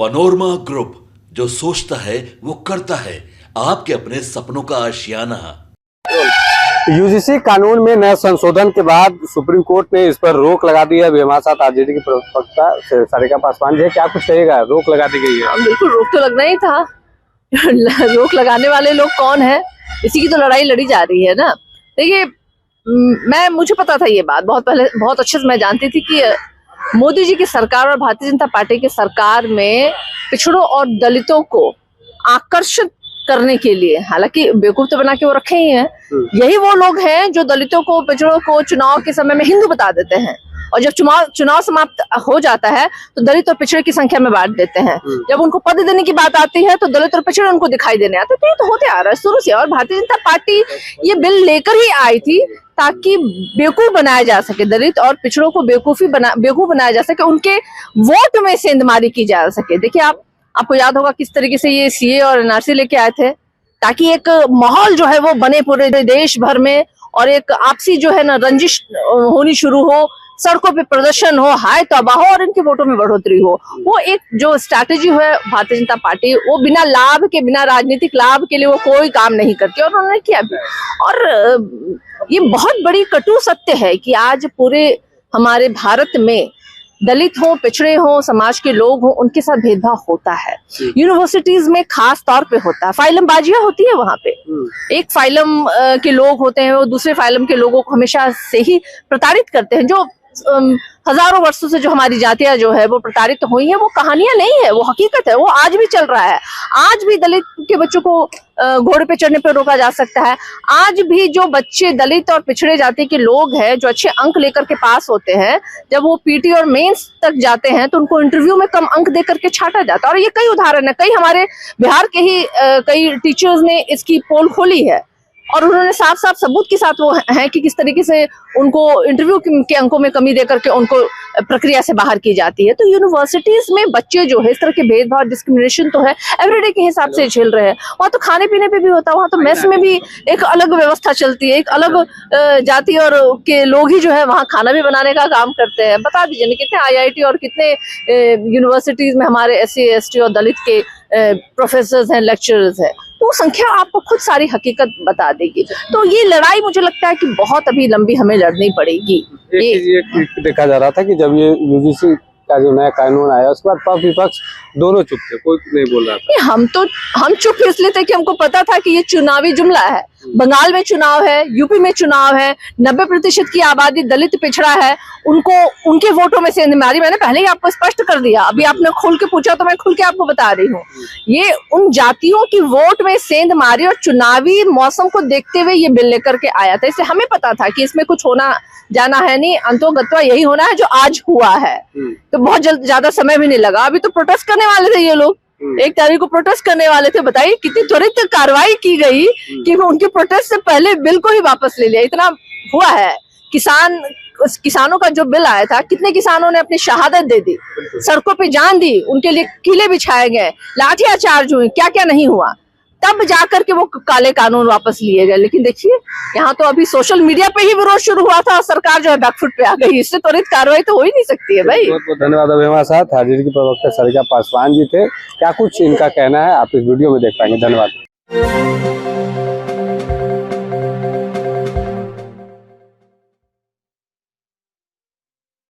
Panorama group, जो सोचता है वो करता है। आपके अपने सपनों का आशियाना। यूजीसी कानून में नए संशोधन के बाद सुप्रीम कोर्ट ने इस पर रोक लगा दी है। अभी हमारे साथ आरजेडी की प्रवक्ता सारिका पासवान जी है, क्या कुछ कहिएगा? रोक लगा दी गई है। बिल्कुल, रोक तो लगना ही था। रोक लगाने वाले लोग कौन है? इसी की तो लड़ाई लड़ी जा रही है ना। देखिए, मुझे पता था ये बात बहुत पहले, बहुत अच्छे से मैं जानती थी कि मोदी जी की सरकार और भारतीय जनता पार्टी की सरकार में पिछड़ों और दलितों को आकर्षित करने के लिए, हालांकि बेवकूफ तो बना के वो रखे ही हैं, यही वो लोग हैं जो दलितों को, पिछड़ों को चुनाव के समय में हिंदू बता देते हैं, और जब चुनाव समाप्त हो जाता है तो दलित और पिछड़े की संख्या में बांट देते हैं। जब उनको पद देने की बात आती है तो दलित और पिछड़े उनको दिखाई देने आते हैं। तो ये तो होते आ रहा है शुरू से, और भारतीय जनता पार्टी ये बिल लेकर ही आई थी ताकि बेवकूफ बनाया जा सके, दलित और पिछड़ों को बेवकूफ बनाया जा सके, उनके वोट में सेंधमारी की जा सके। देखिए, आपको याद होगा किस तरीके से ये सीए और एनआरसी लेके आए थे, ताकि एक माहौल जो है वो बने पूरे देश भर में, और एक आपसी जो है ना रंजिश होनी शुरू हो, सड़कों पे प्रदर्शन हो, हाय तौबा हो, और इनके वोटों में बढ़ोतरी हो। वो एक जो स्ट्रैटेजी है भारतीय जनता पार्टी, वो बिना लाभ के, बिना राजनीतिक लाभ के लिए वो कोई काम नहीं करती, और उन्होंने किया भी। और ये बहुत बड़ी कटु सत्य है कि आज पूरे हमारे भारत में दलित हो, पिछड़े हो, समाज के लोग हो, उनके साथ भेदभाव होता है। यूनिवर्सिटीज में खास तौर पे होता है, फाइलम बाजियां होती है वहां पे। एक फाइलम के लोग होते हैं, वो दूसरे फाइलम के लोगों को हमेशा से ही प्रताड़ित करते हैं। जो हजारों वर्षों से जो हमारी जातियां जो है वो प्रताड़ित हुई है, वो कहानियां नहीं है, वो हकीकत है, वो आज भी चल रहा है। आज भी दलित के बच्चों को घोड़े पे चढ़ने पर रोका जा सकता है। आज भी जो बच्चे दलित और पिछड़े जाति के लोग हैं, जो अच्छे अंक लेकर के पास होते हैं, जब वो पीटी और मेंस तक जाते हैं तो उनको इंटरव्यू में कम अंक दे करके छांटा जाता है। और ये कई उदाहरण है, कई हमारे बिहार के ही कई टीचर्स ने इसकी पोल खोली है, और उन्होंने साफ साफ सबूत के साथ वो है कि किस तरीके से उनको इंटरव्यू के अंकों में कमी देकर के उनको प्रक्रिया से बाहर की जाती है। तो यूनिवर्सिटीज में बच्चे जो है इस तरह के भेदभाव, डिस्क्रिमिनेशन तो है, एवरीडे के हिसाब से झेल रहे हैं। वहाँ तो खाने पीने पे भी होता है, वहाँ तो मेस में भी एक अलग व्यवस्था चलती है, एक अलग जाति और के लोग ही जो है वहाँ खाना भी बनाने का काम करते हैं। बता दीजिए ना, कितने आईआईटी और कितने यूनिवर्सिटीज में हमारे SC ST और दलित के प्रोफेसर्स हैं, लेक्चरर्स हैं। तो संख्या आपको खुद सारी हकीकत बता देगी। तो ये लड़ाई मुझे लगता है कि बहुत अभी लंबी हमें लड़नी पड़ेगी। ये देखा जा रहा था कि जब ये यूजीसी का जो नया कानून आया उसके बाद पक्ष विपक्ष दोनों चुप थे, कोई नहीं बोल रहा था। हम चुप इसलिए थे कि हमको पता था कि ये चुनावी जुमला है। बंगाल में चुनाव है, यूपी में चुनाव है, 90% की आबादी दलित पिछड़ा है, उनके वोटों में सेंधमारी मैंने पहले ही आपको स्पष्ट कर दिया। अभी आपने खुल के पूछा तो मैं खुल के आपको बता रही हूँ। ये उन जातियों की वोट में सेंधमारी और चुनावी मौसम को देखते हुए ये बिल लेकर के आया था। इसलिए हमें पता था कि इसमें कुछ होना जाना है नहीं, अंतोगत्वा यही होना है जो आज हुआ है। तो बहुत ज्यादा समय भी नहीं लगा। अभी तो प्रोटेस्ट करने वाले थे ये लोग, 1 तारीख को प्रोटेस्ट करने वाले थे। बताइए कितनी त्वरित कार्रवाई की गई कि उनके प्रोटेस्ट से पहले बिल को ही वापस ले लिया। इतना हुआ है। किसानों का जो बिल आया था, कितने किसानों ने अपनी शहादत दे दी, सड़कों पे जान दी, उनके लिए किले बिछाए गए, लाठियां चार्ज हुई, क्या क्या नहीं हुआ, तब जाकर के वो काले कानून वापस लिए गए। लेकिन देखिए, यहाँ तो अभी सोशल मीडिया पे ही विरोध शुरू हुआ था और सरकार जो है बैकफुट पे आ गई। इससे त्वरित कार्रवाई तो हो ही नहीं सकती है भाई। बहुत बहुत धन्यवाद। अभी हमारे साथ आरजेडी की प्रवक्ता सारिका पासवान जी थे, क्या कुछ इनका कहना है आप इस वीडियो में देख पाएंगे। धन्यवाद।